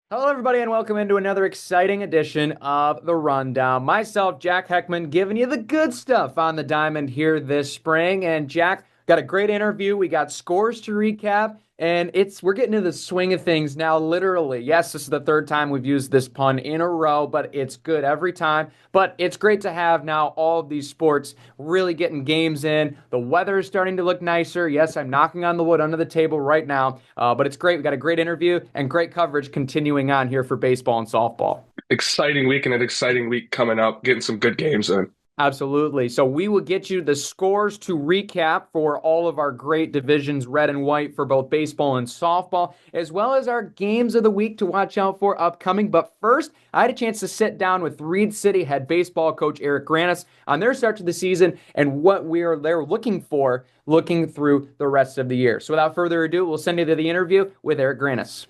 Hello, everybody, and welcome into another exciting edition of The Rundown. Myself, Jack Heckman, giving you the good stuff on the diamond here this spring. And Jack, got a great interview. We got scores to recap, and we're getting into the swing of things now, literally. Yes, this is the third time we've used this pun in a row, but it's good every time. But it's great to have now all of these sports really getting games in. The weather is starting to look nicer. Yes, I'm knocking on the wood under the table right now, but it's great. We got a great interview and great coverage continuing on here for baseball and softball. Exciting week and an exciting week coming up, getting some good games in. Absolutely. So we will get you the scores to recap for all of our great divisions, red and white, for both baseball and softball, as well as our games of the week to watch out for upcoming. But first, I had a chance to sit down with Reed City head baseball coach Eric Grannis on their start to the season and what they're looking for looking through the rest of the year. So without further ado, we'll send you to the interview with Eric Grannis.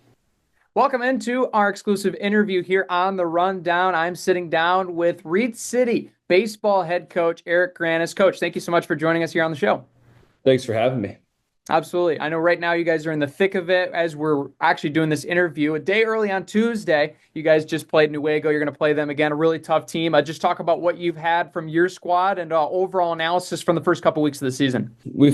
Welcome into our exclusive interview here on the Rundown. I'm sitting down with Reed City baseball head coach Eric Grannis. Coach, thank you so much for joining us here on the show. Thanks for having me. Absolutely. I know right now you guys are in the thick of it as we're actually doing this interview. A day early on Tuesday, you guys just played Newaygo. You're going to play them again, a really tough team. Just talk about what you've had from your squad and overall analysis from the first couple weeks of the season.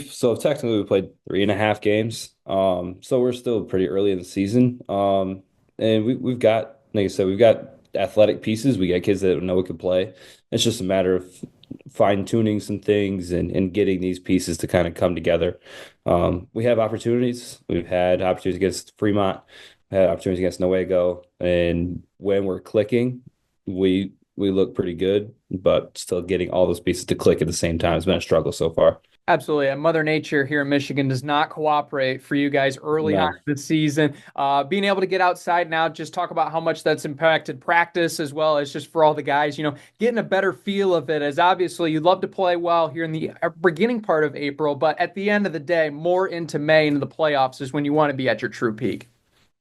So technically we played 3.5 games. So we're still pretty early in the season. And we've got, like I said, we've got athletic pieces. We got kids that know we can play. It's just a matter of fine tuning some things and getting these pieces to kind of come together. We have opportunities. We've had opportunities against Fremont, had opportunities against Newaygo, and when we're clicking, we look pretty good, but still getting all those pieces to click at the same time has been a struggle so far. Absolutely. And Mother Nature here in Michigan does not cooperate for you guys early on No. in the season. Being able to get outside now, just talk about how much that's impacted practice as well as just for all the guys, getting a better feel of it. As obviously you'd love to play well here in the beginning part of April, but at the end of the day, more into May into the playoffs is when you want to be at your true peak.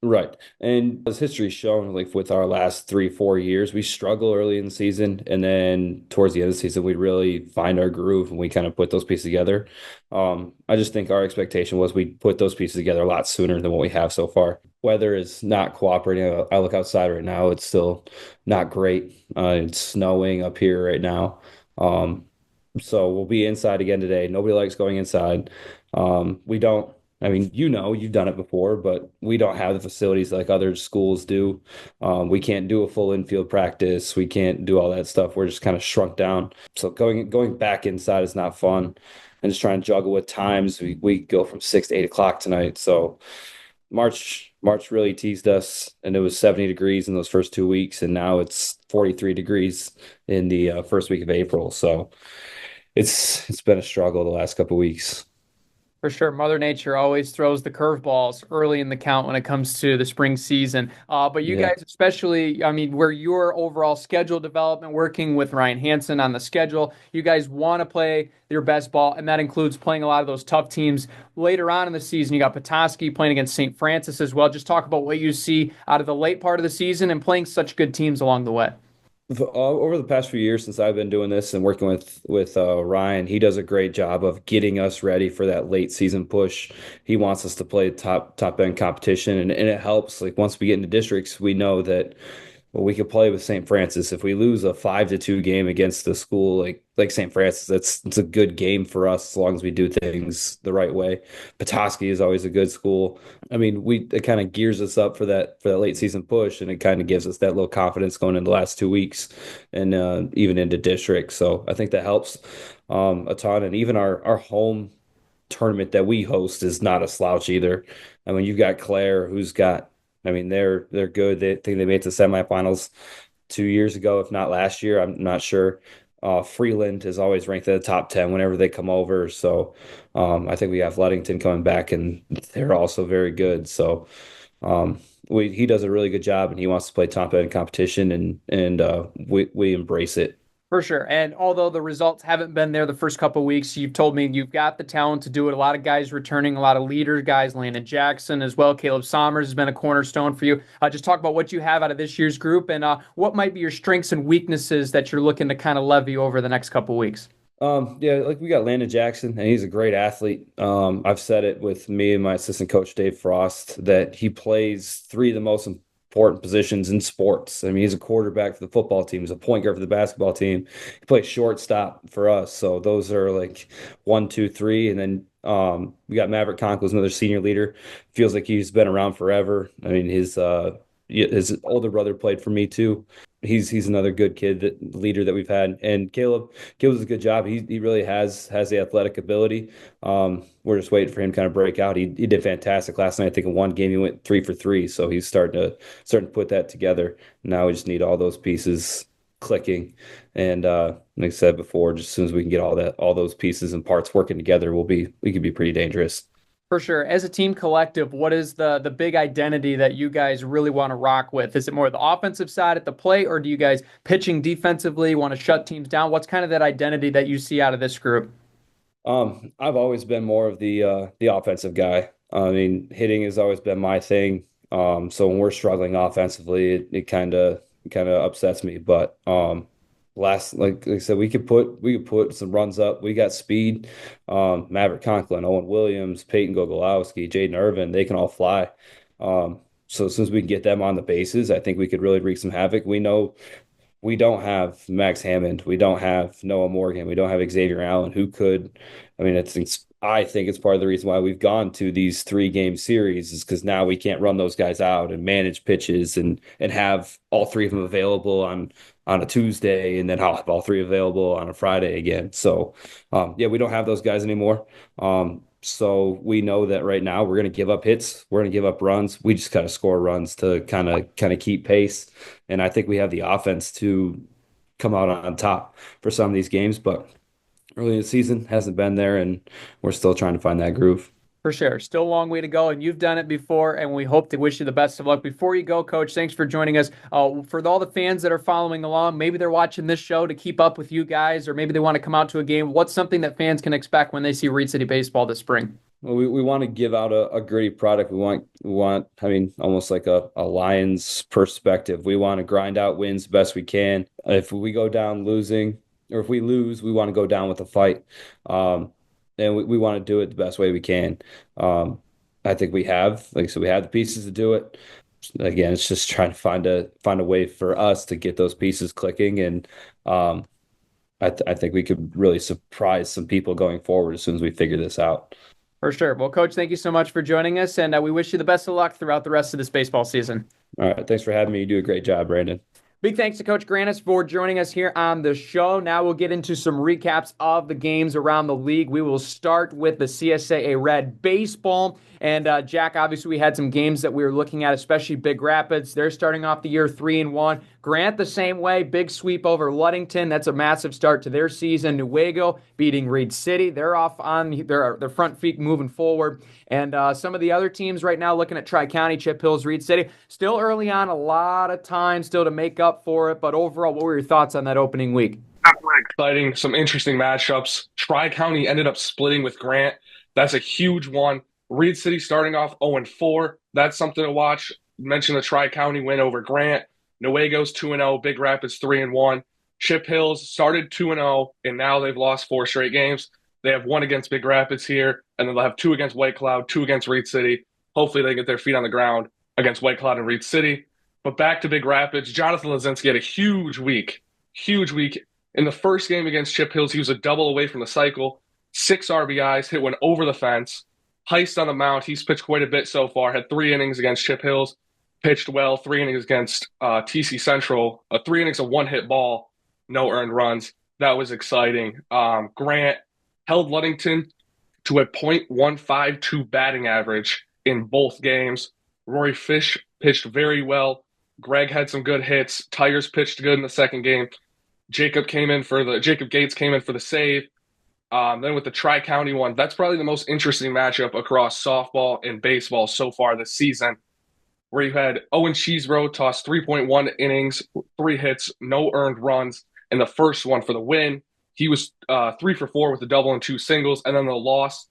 Right. And as history's shown, like with our last 3, 4 years, we struggle early in the season. And then towards the end of the season, we really find our groove and we kind of put those pieces together. I just think our expectation was we put those pieces together a lot sooner than what we have so far. Weather is not cooperating. I look outside right now, it's still not great. It's snowing up here right now. Um, so we'll be inside again today. Nobody likes going inside. We don't. I mean, you've done it before, but we don't have the facilities like other schools do. We can't do a full infield practice. We can't do all that stuff. We're just kind of shrunk down. So going back inside is not fun. And just trying to juggle with times. We go from 6 to 8 o'clock tonight. So March really teased us, and it was 70 degrees in those first 2 weeks, and now it's 43 degrees in the first week of April. So it's been a struggle the last couple of weeks. For sure, Mother Nature always throws the curveballs early in the count when it comes to the spring season. But you Yeah. guys, especially, I mean, where your overall schedule development, working with Ryan Hansen on the schedule, you guys want to play your best ball, and that includes playing a lot of those tough teams later on in the season. You got Petoskey playing against St. Francis as well. Just talk about what you see out of the late part of the season and playing such good teams along the way. Over the past few years since I've been doing this and working with Ryan, he does a great job of getting us ready for that late season push. He wants us to play top end competition, and it helps. Like once we get into districts, we know that well, we could play with St. Francis. If we lose a 5-2 game against a school like St. Francis, it's a good game for us as long as we do things the right way. Petoskey is always a good school. I mean, it kind of gears us up for that late season push, and it kind of gives us that little confidence going into the last 2 weeks and even into district. So I think that helps a ton. And even our home tournament that we host is not a slouch either. I mean, you've got Claire, who's got, I mean, they're good. They think they made it to semifinals 2 years ago, if not last year. I'm not sure. Freeland is always ranked at the top 10 whenever they come over. So I think we have Ludington coming back, and they're also very good. So he does a really good job, and he wants to play top end competition, and we embrace it. For sure. And although the results haven't been there the first couple of weeks, you've told me you've got the talent to do it. A lot of guys returning, a lot of leader guys, Landon Jackson as well. Caleb Sommers has been a cornerstone for you. Just talk about what you have out of this year's group and what might be your strengths and weaknesses that you're looking to kind of levy over the next couple of weeks. Yeah, like we got Landon Jackson, and he's a great athlete. I've said it with me and my assistant coach Dave Frost that he plays three of the most important positions in sports. I mean, he's a quarterback for the football team. He's a point guard for the basketball team. He plays shortstop for us. So those are like one, two, three, and then we got Maverick Conklin, another senior leader. Feels like he's been around forever. I mean, his older brother played for me too. He's another good kid, that leader that we've had. And Caleb does a good job. He really has the athletic ability. We're just waiting for him to kind of break out. He did fantastic last night. I think in one game he went 3 for 3. So he's starting to put that together. Now we just need all those pieces clicking. And like I said before, just as soon as we can get all those pieces and parts working together, we could be pretty dangerous. For sure. As a team collective, what is the big identity that you guys really want to rock with? Is it more the offensive side at the plate, or do you guys pitching defensively want to shut teams down? What's kind of that identity that you see out of this group? I've always been more of the offensive guy. I mean, hitting has always been my thing. So when we're struggling offensively, it kind of upsets me. But like I said, we could put some runs up. We got speed. Maverick Conklin, Owen Williams, Peyton Gogolowski, Jaden Irvin, they can all fly. So as soon as we can get them on the bases, I think we could really wreak some havoc. We know we don't have Max Hammond. We don't have Noah Morgan. We don't have Xavier Allen, who could. I mean, I think it's part of the reason why we've gone to these 3 game series is because now we can't run those guys out and manage pitches and have all 3 of them available on a Tuesday, and then I'll have all 3 available on a Friday again. So, yeah, we don't have those guys anymore. So we know that right now we're going to give up hits, we're going to give up runs. We just got to score runs to kind of keep pace, and I think we have the offense to come out on top for some of these games. But early in the season hasn't been there, and we're still trying to find that groove. For sure. Still a long way to go, and you've done it before, and we hope to wish you the best of luck. Before you go, Coach, thanks for joining us. For all the fans that are following along, maybe they're watching this show to keep up with you guys, or maybe they want to come out to a game. What's something that fans can expect when they see Reed City baseball this spring? Well, we want to give out a gritty product. We want, I mean, almost like a Lions perspective. We want to grind out wins the best we can. If we go down losing, or if we lose, we want to go down with a fight. And we want to do it the best way we can. I think we have, like I said, we have the pieces to do it. Again, it's just trying to find a way for us to get those pieces clicking, and I think we could really surprise some people going forward as soon as we figure this out. For sure. Well, Coach, thank you so much for joining us, and we wish you the best of luck throughout the rest of this baseball season. All right, thanks for having me. You do a great job, Brandon. Big thanks to Coach Grannis for joining us here on the show. Now we'll get into some recaps of the games around the league. We will start with the CSAA-Red baseball. And Jack, obviously we had some games that we were looking at, especially Big Rapids. They're starting off the year 3-1. Grant the same way, big sweep over Ludington. That's a massive start to their season. Newaygo beating Reed City. They're off on their front feet moving forward. And some of the other teams right now looking at Tri-County, Chip Hills, Reed City. Still early on, a lot of time still to make up for it. But overall, what were your thoughts on that opening week? Exciting, some interesting matchups. Tri-County ended up splitting with Grant. That's a huge one. Reed City starting off 0-4. That's something to watch. Mention the Tri-County win over Grant. Noego's 2-0. Big Rapids 3-1. Chip Hills started 2-0, and now they've lost 4 straight games. They have 1 against Big Rapids here, and then they'll have 2 against White Cloud, 2 against Reed City. Hopefully they get their feet on the ground against White Cloud and Reed City. But back to Big Rapids, Jonathan Lazinski had a huge week. Huge week. In the first game against Chip Hills, he was a double away from the cycle. 6 RBIs, hit one over the fence. Heist on the mound. He's pitched quite a bit so far. Had 3 innings against Chip Hills. Pitched well. 3 innings against TC Central. 3 innings of 1-hit ball. No earned runs. That was exciting. Grant held Ludington to a .152 batting average in both games. Rory Fish pitched very well. Greg had some good hits. Tires pitched good in the second game. Jacob Gates came in for the save. Then with the Tri-County one, that's probably the most interesting matchup across softball and baseball so ffor this season, where you had Owen Cheesebro toss 3.1 innings, 3 hits, no earned runs in the first one for the win. He was 3 for 4 with a double and 2 singles, and then the loss.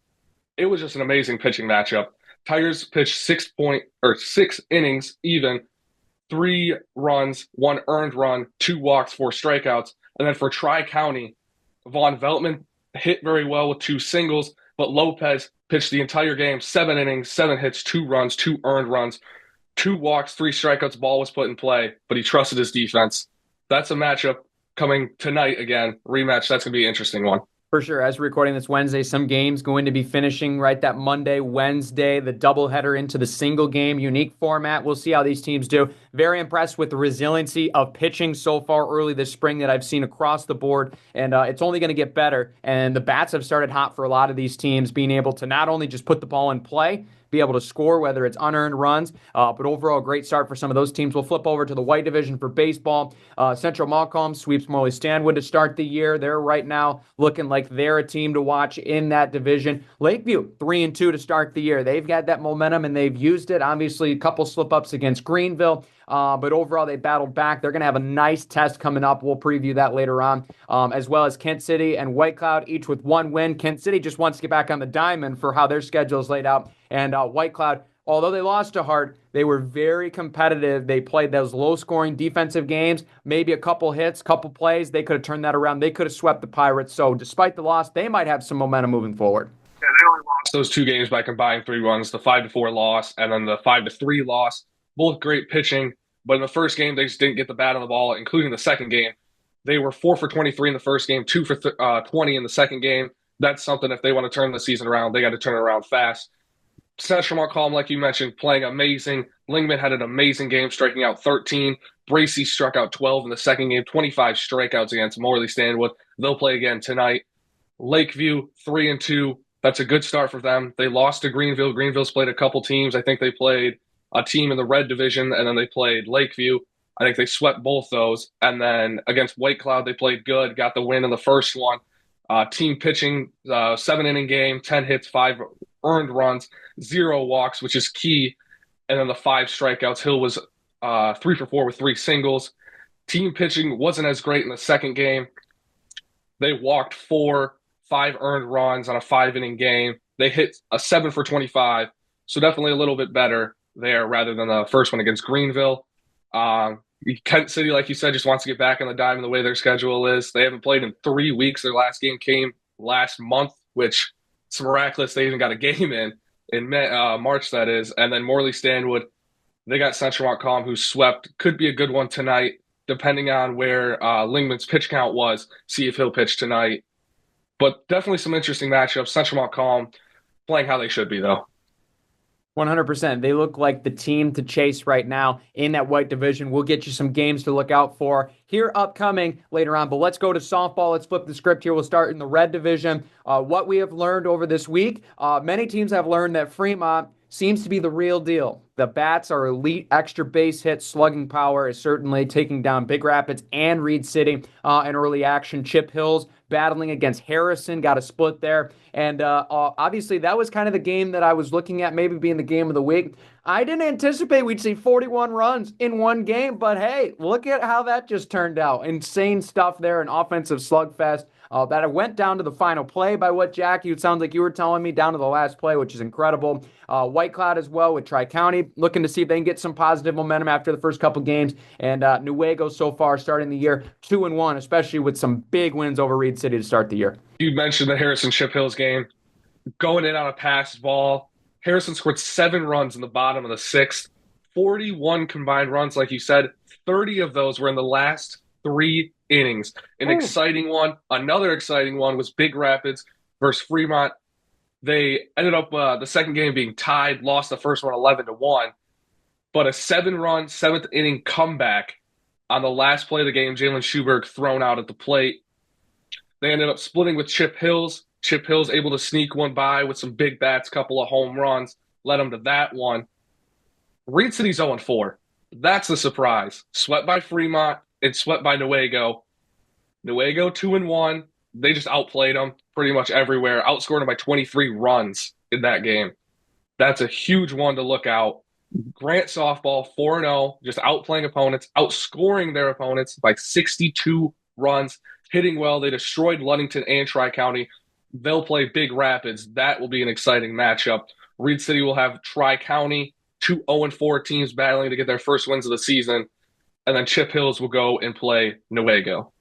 It was just an amazing pitching matchup. Tigers pitched 6 innings even, 3 runs, 1 earned run, 2 walks, 4 strikeouts. And then for Tri-County, Vaughn Veltman hit very well with 2 singles, but Lopez pitched the entire game, 7 innings, 7 hits, 2 runs, 2 earned runs. 2 walks, 3 strikeouts, ball was put in play, but he trusted his defense. That's a matchup coming tonight again. Rematch. That's going to be an interesting one. For sure. As we're recording this Wednesday, some games going to be finishing right that Monday, Wednesday, the doubleheader into the single game, unique format. We'll see how these teams do. Very impressed with the resiliency of pitching so far early this spring that I've seen across the board, and it's only going to get better. And the bats have started hot for a lot of these teams, being able to not only just put the ball in play, be able to score, whether it's unearned runs. But overall, a great start for some of those teams. We'll flip over to the White Division for baseball. Central Malcolm sweeps Morley Stanwood to start the year. They're right now looking like they're a team to watch in that division. Lakeview, 3-2 to start the year. They've got that momentum and they've used it. Obviously, a couple slip-ups against Greenville. But overall, they battled back. They're going to have a nice test coming up. We'll preview that later on, as well as Kent City and White Cloud, each with 1 win. Kent City just wants to get back on the diamond for how their schedule is laid out. And White Cloud, although they lost to Hart, they were very competitive. They played those low-scoring defensive games, maybe a couple hits, couple plays. They could have turned that around. They could have swept the Pirates. So despite the loss, they might have some momentum moving forward. Yeah, they only lost those 2 games by combining 3 runs, the 5-4 loss and then the 5-3 loss. Both great pitching, but in the first game, they just didn't get the bat on the ball, including the second game. They were 4 for 23 in the first game, 2 for 20 in the second game. That's something, if they want to turn the season around, they got to turn it around fast. Central Markham, like you mentioned, playing amazing. Lingman had an amazing game, striking out 13. Bracy struck out 12 in the second game, 25 strikeouts against Morley Stanwood. They'll play again tonight. Lakeview, 3-2. That's a good start for them. They lost to Greenville. Greenville's played a couple teams. I think they played a team in the Red Division, and then they played Lakeview. I think they swept both those. And then against White Cloud, they played good, got the win in the first one. Team pitching, 7-inning game, 10 hits, 5 earned runs, 0 walks, which is key. And then the 5 strikeouts. Hill was 3 for 4 with 3 singles. Team pitching wasn't as great in the second game. They walked 4, 5 earned runs on a 5-inning game. They hit a 7 for 25. So definitely a little bit better there rather than the first one against Greenville. Kent City, like you said, just wants to get back on the diamond the way their schedule is. They haven't played in 3 weeks. Their last game came last month, which it's miraculous they even got a game in March, that is. And then Morley Stanwood, they got Central Montcalm, who swept. Could be a good one tonight, depending on where Lingman's pitch count was. See if he'll pitch tonight. But definitely some interesting matchups. Central Montcalm playing how they should be, though. 100%. They look like the team to chase right now in that White Division. We'll get you some games to look out for here upcoming later on. But let's go to softball. Let's flip the script here. We'll start in the Red Division. What we have learned over this week, many teams have learned that Fremont seems to be the real deal. The bats are elite. Extra base hit slugging power is certainly taking down Big Rapids and Reed City in early action. Chip Hills battling against Harrison, got a split there. And obviously that was kind of the game that I was looking at maybe being the game of the week. I didn't anticipate we'd see 41 runs in one game, but hey, look at how that just turned out. Insane stuff there, an offensive slugfest. That went down to the final play by what, Jack? It sounds like you were telling me, down to the last play, which is incredible. White Cloud as well with Tri-County, looking to see if they can get some positive momentum after the first couple games. And Newaygo so far starting the year 2-1, especially with some big wins over Reed City to start the year. You mentioned the Harrison Chip Hills game. Going in on a pass ball. Harrison scored 7 runs in the bottom of the 6th. 41 combined runs, like you said. 30 of those were in the last 3 innings. An exciting one. Another exciting one was Big Rapids versus Fremont. They ended up the second game being tied, lost the first one 11-1. But a 7-run, 7th inning comeback on the last play of the game, Jalen Schuberg thrown out at the plate. They ended up splitting with Chip Hills. Chip Hills able to sneak one by with some big bats, couple of home runs, led them to that one. Reed City's 0-4. That's the surprise. Swept by Fremont and swept by Newaygo. Newaygo 2-1. They just outplayed them pretty much everywhere. Outscored them by 23 runs in that game. That's a huge one to look out. Grant softball 4-0, just outplaying opponents, outscoring their opponents by 62 runs, hitting well. They destroyed Ludington and Tri-County. They'll play Big Rapids. That will be an exciting matchup. Reed City will have Tri-County, 2 0-4 teams battling to get their first wins of the season. And then Chip Hills will go and play Newaygo.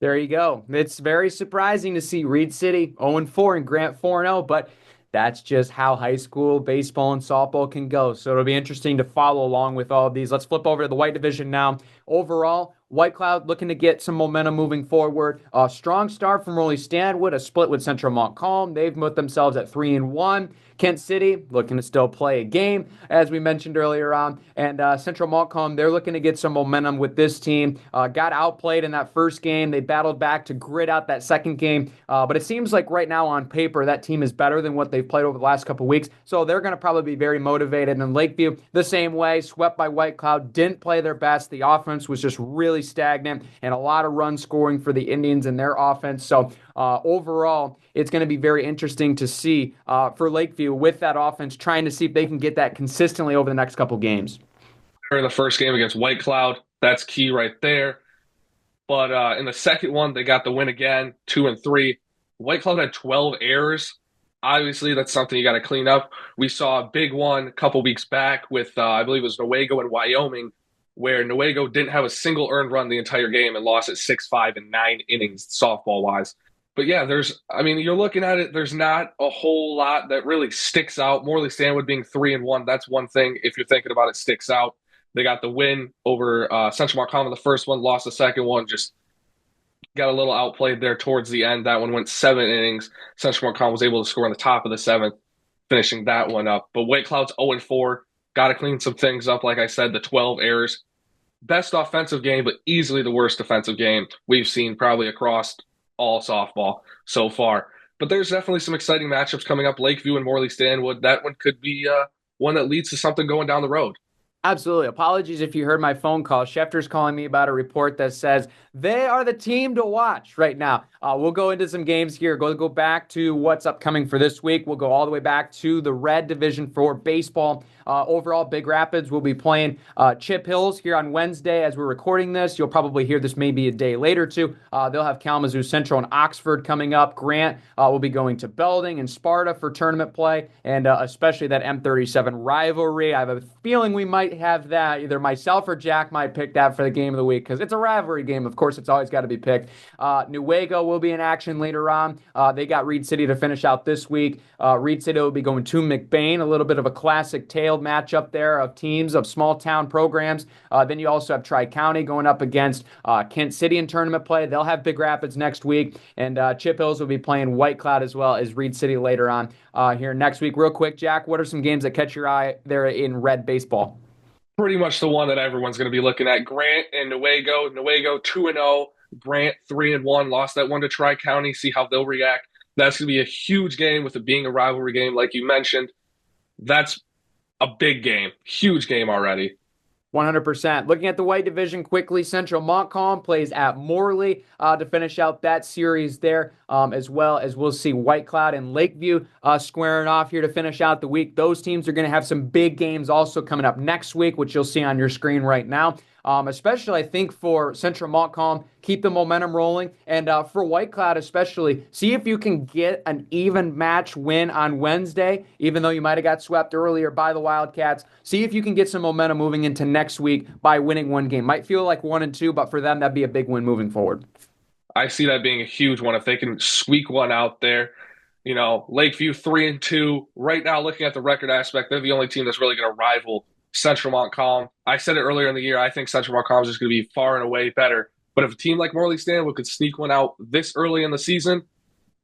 There you go. It's very surprising to see Reed City 0-4 and Grant 4-0, but that's just how high school baseball and softball can go. So it'll be interesting to follow along with all of these. Let's flip over to the White division now. Overall, White Cloud looking to get some momentum moving forward. A strong start from Rollie Stanwood, a split with Central Montcalm. They've put themselves at 3-1. Kent City looking to still play a game, as we mentioned earlier on. And Central Montcalm, they're looking to get some momentum with this team. Got outplayed in that first game. They battled back to grit out that second game. But it seems like right now on paper, that team is better than what they've played over the last couple weeks. So they're going to probably be very motivated. And Lakeview, the same way, swept by White Cloud, didn't play their best. The offense was just really stagnant and a lot of run scoring for the Indians in their offense. So overall, it's going to be very interesting to see for Lakeview with that offense, trying to see if they can get that consistently over the next couple games. In the first game against White Cloud, that's key right there. But in the second one, they got the win again, 2-3. White Cloud had 12 errors. Obviously, that's something you got to clean up. We saw a big one a couple weeks back with, I believe it was Newaygo and Wyoming, where Newaygo didn't have a single earned run the entire game and lost at 6-5 in 9 innings, softball-wise. But yeah, you're looking at it, there's not a whole lot that really sticks out. Morley Stanwood being 3-1, that's one thing, if you're thinking about it, sticks out. They got the win over Central Montcalm in the first one, lost the second one, just got a little outplayed there towards the end. That one went 7 innings. Central Montcalm was able to score in the top of the 7th, finishing that one up. But White Cloud's 0-4, got to clean some things up. Like I said, the 12 errors. Best offensive game, but easily the worst defensive game we've seen probably across all softball so far. But there's definitely some exciting matchups coming up. Lakeview and Morley Stanwood. That one could be one that leads to something going down the road. Absolutely. Apologies if you heard my phone call. Schefter's calling me about a report that says they are the team to watch right now. We'll go into some games here. Go back to what's upcoming for this week. We'll go all the way back to the Red division for baseball. Overall, Big Rapids will be playing Chip Hills here on Wednesday as we're recording this. You'll probably hear this maybe a day later, too. They'll have Kalamazoo Central and Oxford coming up. Grant will be going to Belding and Sparta for tournament play, and especially that M37 rivalry. I have a feeling we might have that. Either myself or Jack might pick that for the game of the week because it's a rivalry game. Of course, it's always got to be picked. Newaygo will be in action later on. They got Reed City to finish out this week. Reed City will be going to McBain, a little bit of a classic tailed matchup there of teams of small town programs. Then you also have Tri-County going up against Kent City in tournament play. They'll have Big Rapids next week, and Chip Hills will be playing White Cloud as well as Reed City later on here next week. Real quick, Jack, what are some games that catch your eye there in Red baseball? Pretty much the one that everyone's going to be looking at. Grant and Newaygo. Newaygo 2-0. Grant 3-1. Lost that one to Tri-County. See how they'll react. That's going to be a huge game with it being a rivalry game, like you mentioned. That's a big game. Huge game already. 100%. Looking at the White division quickly, Central Montcalm plays at Morley to finish out that series there, as well as we'll see White Cloud and Lakeview squaring off here to finish out the week. Those teams are going to have some big games also coming up next week, which you'll see on your screen right now. Especially, I think, for Central Montcalm, keep the momentum rolling. And for White Cloud especially, see if you can get an even match win on Wednesday, even though you might have got swept earlier by the Wildcats. See if you can get some momentum moving into next week by winning one game. Might feel like 1-2, but for them, that'd be a big win moving forward. I see that being a huge one if they can squeak one out there. You know, Lakeview 3-2. Right now, looking at the record aspect, they're the only team that's really going to rival Central Montcalm. I said it earlier in the year, I think Central Montcalm is just going to be far and away better. But if a team like Morley Stanwood could sneak one out this early in the season,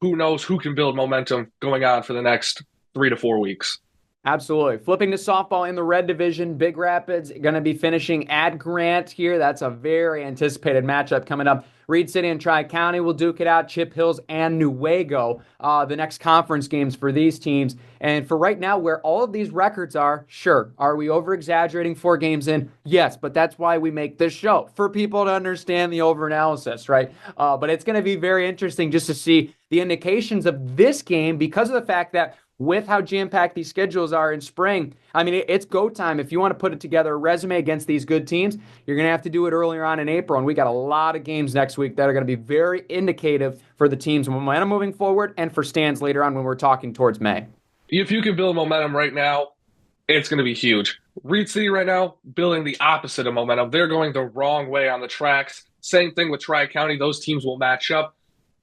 who knows who can build momentum going on for the next 3 to 4 weeks. Absolutely. Flipping to softball in the Red division, Big Rapids going to be finishing at Grant here. That's a very anticipated matchup coming up. Reed City and Tri-County will duke it out. Chip Hills and Newaygo, the next conference games for these teams. And for right now, where all of these records are, sure, are we over-exaggerating 4 games in? Yes, but that's why we make this show, for people to understand the over-analysis, right? But it's going to be very interesting just to see the indications of this game because of the fact that with how jam-packed these schedules are in spring, I mean, it's go time. If you want to put it together a resume against these good teams, you're going to have to do it earlier on in April. And we got a lot of games next week that are going to be very indicative for the team's momentum moving forward and for stands later on when we're talking towards May. If you can build momentum right now, it's going to be huge. Reed City right now, building the opposite of momentum. They're going the wrong way on the tracks. Same thing with Tri-County. Those teams will match up.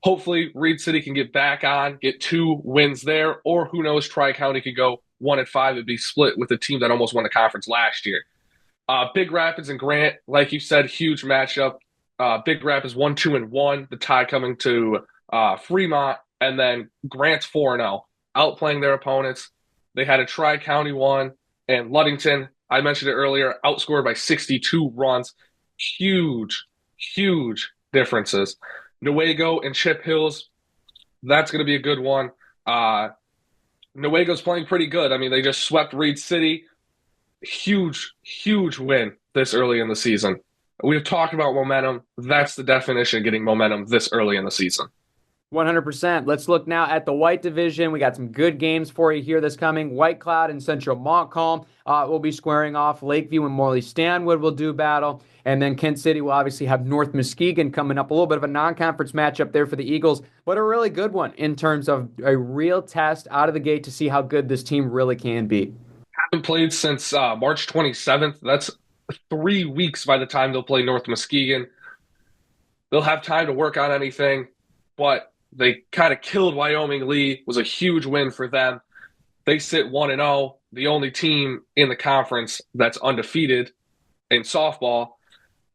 Hopefully, Reed City can get back on, get 2 wins there, or who knows, Tri-County could go 1-5 and be split with a team that almost won the conference last year. Big Rapids and Grant, like you said, huge matchup. Big Rapids 1-2-1, the tie coming to Fremont, and then Grant's 4-0, outplaying their opponents. They had a Tri-County one, and Ludington, I mentioned it earlier, outscored by 62 runs. Huge, huge differences. Newaygo and Chip Hills, that's going to be a good one. Newago's playing pretty good. I mean, they just swept Reed City. Huge, huge win this early in the season. We've talked about momentum. That's the definition of getting momentum this early in the season. 100%. Let's look now at the White Division. We got some good games for you here this coming. White Cloud and Central Montcalm will be squaring off. Lakeview and Morley Stanwood will do battle. And then Kent City will obviously have North Muskegon coming up. A little bit of a non-conference matchup there for the Eagles, but a really good one in terms of a real test out of the gate to see how good this team really can be. Haven't played since March 27th. That's 3 weeks by the time they'll play North Muskegon. They'll have time to work on anything, but they kind of killed Wyoming Lee. It was a huge win for them. They sit 1-0, the only team in the conference that's undefeated in softball.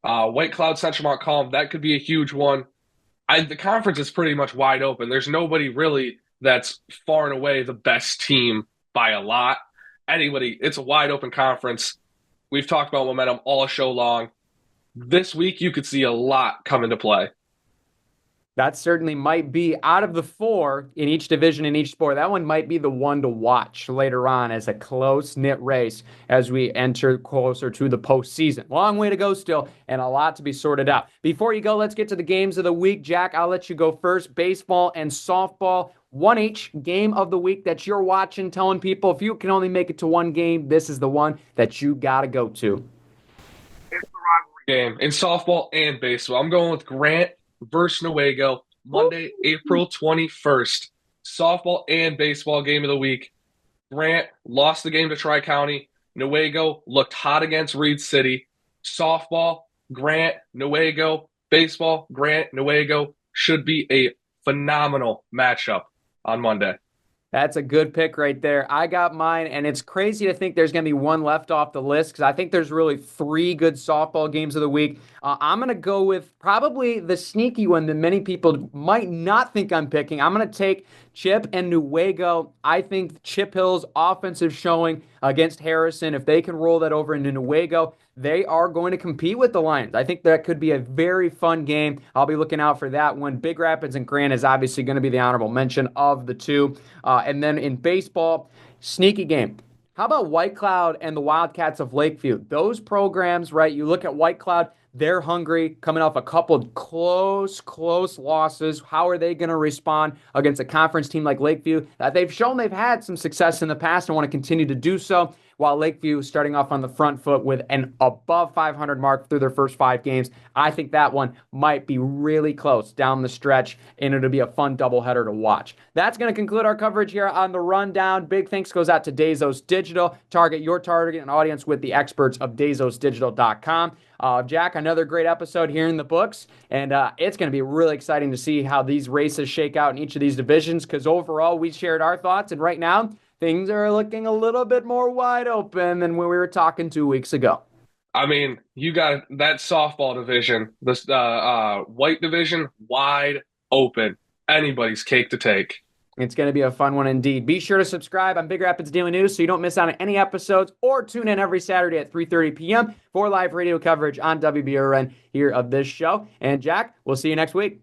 White Cloud, Central Montcalm, that could be a huge one. The conference is pretty much wide open. There's nobody really that's far and away the best team by a lot. Anybody, it's a wide open conference. We've talked about momentum all show long. This week, you could see a lot come into play. That certainly might be, out of the 4 in each division, in each sport, that one might be the one to watch later on as a close-knit race as we enter closer to the postseason. Long way to go still, and a lot to be sorted out. Before you go, let's get to the games of the week. Jack, I'll let you go first. Baseball and softball, 1H game of the week that you're watching, telling people if you can only make it to one game, this is the one that you got to go to. It's the rivalry game in softball and baseball. I'm going with Grant versus Newaygo, Monday, April 21st. Softball and baseball game of the week. Grant lost the game to Tri-County. Newaygo looked hot against Reed City. Softball, Grant, Newaygo. Baseball, Grant, Newaygo. Should be a phenomenal matchup on Monday. That's a good pick right there. I got mine, and it's crazy to think there's going to be one left off the list because I think there's really 3 good softball games of the week. I'm going to go with probably the sneaky one that many people might not think I'm picking. I'm going to take Chip and Newaygo. I think Chip Hill's offensive showing against Harrison, if they can roll that over into Newaygo, they are going to compete with the Lions. I think that could be a very fun game. I'll be looking out for that one. Big Rapids and Grant is obviously going to be the honorable mention of the 2. And then in baseball, sneaky game. How about White Cloud and the Wildcats of Lakeview? Those programs, right? You look at White Cloud, they're hungry, coming off a couple of close losses. How are they going to respond against a conference team like Lakeview? They've shown they've had some success in the past and want to continue to do so, while Lakeview starting off on the front foot with an above 500 mark through their first 5 games. I think that one might be really close down the stretch, and it'll be a fun doubleheader to watch. That's going to conclude our coverage here on the Rundown. Big thanks goes out to Dazos Digital. Target your target and audience with the experts of DazosDigital.com. Jack, another great episode here in the books, and it's going to be really exciting to see how these races shake out in each of these divisions, because overall we shared our thoughts, and right now things are looking a little bit more wide open than when we were talking 2 weeks ago. I mean, you got that softball division, this white division, wide open. Anybody's cake to take. It's going to be a fun one indeed. Be sure to subscribe on Big Rapids Daily News so you don't miss out on any episodes, or tune in every Saturday at 3:30 p.m. for live radio coverage on WBRN here of this show. And Jack, we'll see you next week.